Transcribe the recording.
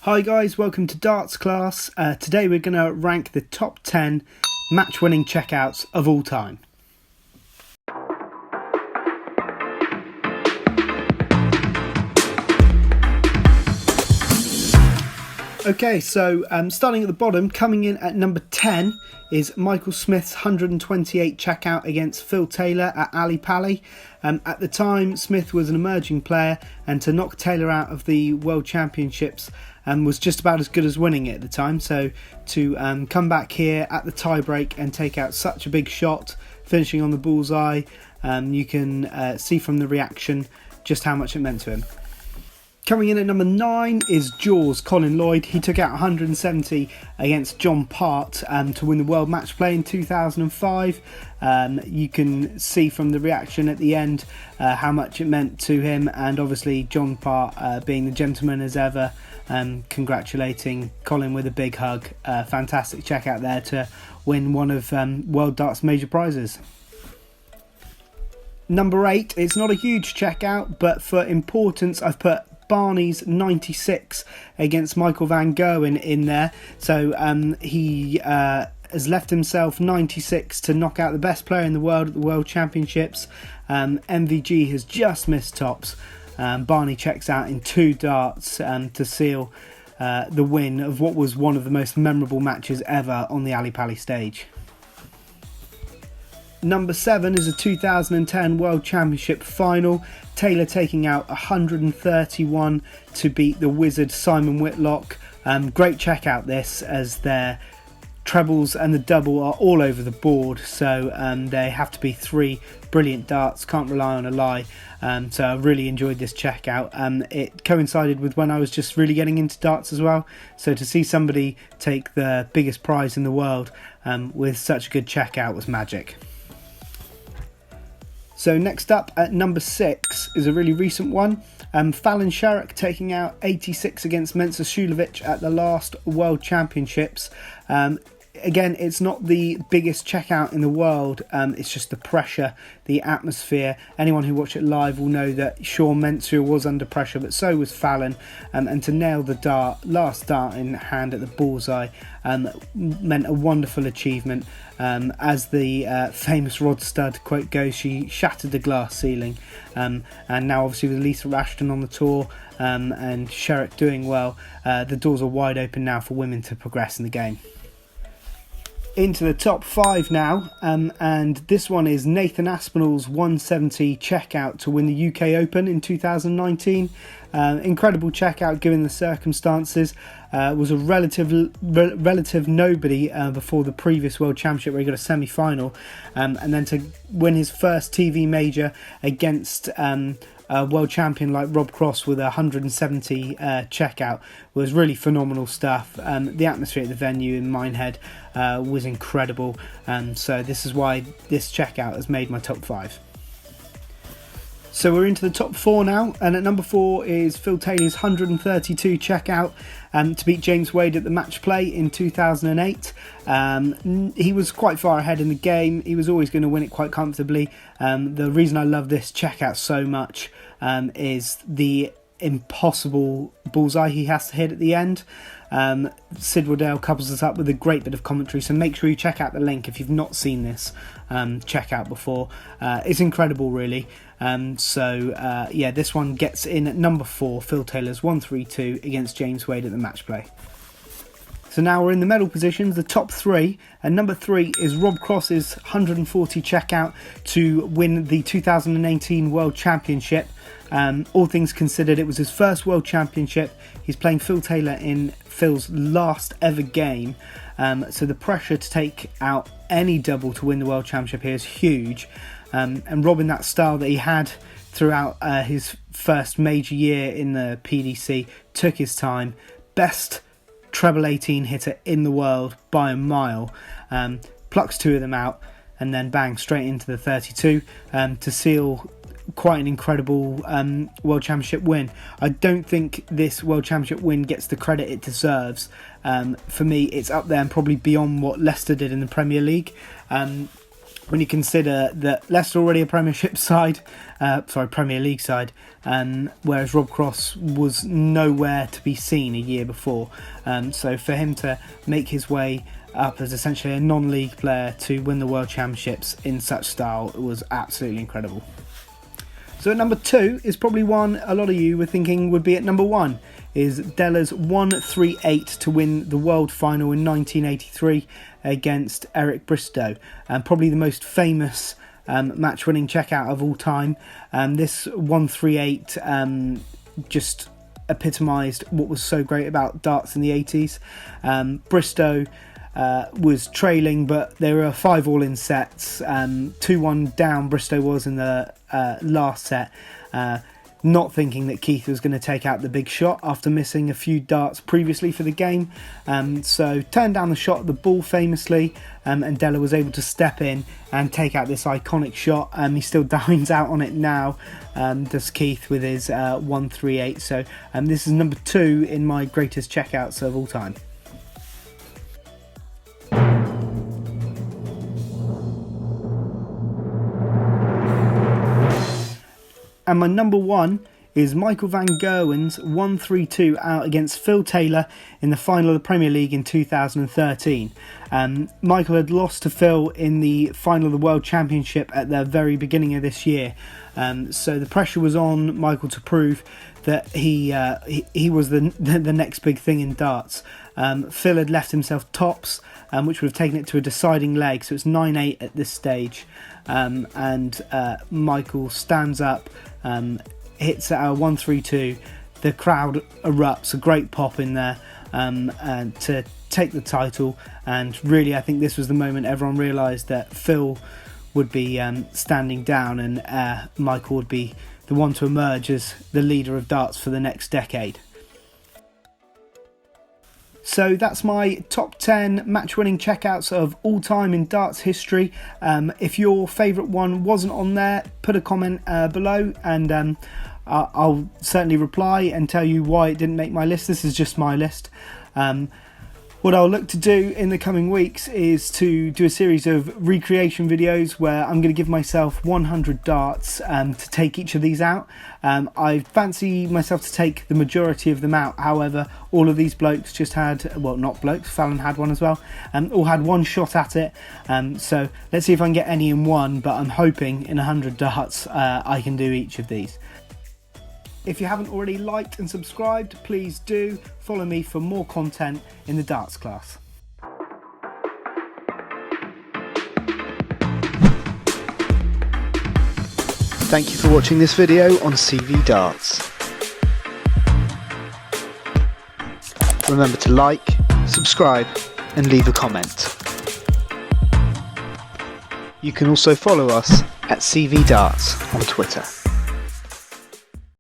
Hi guys, welcome to Darts Class. Today we're going to rank the top 10 match-winning checkouts of all time. Okay, so starting at the bottom, coming in at number 10 is Michael Smith's 128 checkout against Phil Taylor at Ali Pali. At the time, Smith was an emerging player, and to knock Taylor out of the World Championships was just about as good as winning it at the time. So to come back here at the tie-break and take out such a big shot, finishing on the bullseye, you can see from the reaction just how much it meant to him. Coming in at number 9 is Jaws, Colin Lloyd. He took out 170 against John Part to win the World Match Play in 2005. You can see from the reaction at the end how much it meant to him, and obviously John Part being the gentleman as ever, congratulating Colin with a big hug. Fantastic check out there to win one of World Darts major prizes. Number 8, it's not a huge checkout, but for importance I've put Barney's 96 against Michael van Gerwen in there. So he has left himself 96 to knock out the best player in the world at the World Championships. MVG has just missed tops. Barney checks out in 2 darts to seal the win of what was one of the most memorable matches ever on the Ali Pali stage. Number 7 is a 2010 World Championship final. Taylor taking out 131 to beat the wizard Simon Whitlock. Great check out this, as their trebles and the double are all over the board. So they have to be 3 brilliant darts. Can't rely on a lie. So I really enjoyed this check out. It coincided with when I was just really getting into darts as well. So to see somebody take the biggest prize in the world with such a good check out was magic. So next up at number 6 is a really recent one. Fallon Sherrock taking out 86 against Mensur Suljovic at the last World Championships. Again, it's not the biggest checkout in the world, it's just the pressure, the atmosphere. Anyone who watched it live will know that Sean Mensur was under pressure, but so was Fallon, and to nail the last dart in hand at the bullseye meant a wonderful achievement. As the famous Rod Studd quote goes, she shattered the glass ceiling, and now obviously with Lisa Ashton on the tour and Sherrock doing well, the doors are wide open now for women to progress in the game. Into the top 5 now, and this one is Nathan Aspinall's 170 checkout to win the UK Open in 2019. Incredible checkout given the circumstances. Was a relative nobody before the previous World Championship where he got a semi-final, and then to win his first TV major against a world champion like Rob Cross with a 170 checkout was really phenomenal stuff. The atmosphere at the venue in Minehead was incredible, so this is why this checkout has made my top 5. So we're into the top 4 now, and at number 4 is Phil Taylor's 132 checkout to beat James Wade at the match play in 2008. He was quite far ahead in the game. He was always going to win it quite comfortably. The reason I love this checkout so much is the impossible bullseye he has to hit at the end. Sid Waddell couples us up with a great bit of commentary, so make sure you check out the link if you've not seen this checkout before. It's incredible, really. Yeah, this one gets in at number 4, Phil Taylor's 132 against James Wade at the match play. So now we're in the medal positions, the top 3, and number 3 is Rob Cross's 140 checkout to win the 2018 World Championship. All things considered, it was his first World Championship. He's playing Phil Taylor in Phil's last ever game, so the pressure to take out any double to win the World Championship here is huge. And Rob, in that style that he had throughout his first major year in the PDC, took his time. Best treble 18 hitter in the world by a mile. Plucks 2 of them out and then bang, straight into the 32 to seal quite an incredible World Championship win. I don't think this World Championship win gets the credit it deserves. For me, it's up there and probably beyond what Leicester did in the Premier League. when you consider that Leicester already a Premiership side, Premier League side, whereas Rob Cross was nowhere to be seen a year before. So for him to make his way up as essentially a non-league player to win the World Championships in such style was absolutely incredible. So at number 2 is probably one a lot of you were thinking would be at number 1, is Della's 1-3-8 to win the World Final in 1983 against Eric Bristow, and probably the most famous match-winning checkout of all time. This 1-3-8 just epitomised what was so great about darts in the 80s. Bristow was trailing, but they were 5-all in sets. 2-1 down Bristow was in the last set, not thinking that Keith was going to take out the big shot after missing a few darts previously for the game. So turned down the shot at the ball famously, and Della was able to step in and take out this iconic shot. He still dines out on it now, does Keith, with his 1-3-8. So this is number 2 in my greatest checkouts of all time. And my number 1 is Michael van Gerwen's 1-3-2 out against Phil Taylor in the final of the Premier League in 2013. Michael had lost to Phil in the final of the World Championship at the very beginning of this year. So the pressure was on Michael to prove that he was the next big thing in darts. Phil had left himself tops, which would have taken it to a deciding leg, so it's 9-8 at this stage. And Michael stands up, hits at a 1-3-2. The crowd erupts, a great pop in there, and to take the title. And really, I think this was the moment everyone realised that Phil would be standing down, and Michael would be the one to emerge as the leader of darts for the next decade. So that's my top 10 match-winning checkouts of all time in darts history. If your favourite one wasn't on there, put a comment below, and I'll certainly reply and tell you why it didn't make my list. This is just my list. What I'll look to do in the coming weeks is to do a series of recreation videos where I'm going to give myself 100 darts to take each of these out. I fancy myself to take the majority of them out. However, all of these blokes just had, well, not blokes, Fallon had one as well, all had one shot at it. So let's see if I can get any in one, but I'm hoping in 100 darts I can do each of these. If you haven't already liked and subscribed, please do follow me for more content in the darts class. Thank you for watching this video on CV Darts. Remember to like, subscribe and leave a comment. You can also follow us at CV Darts on Twitter.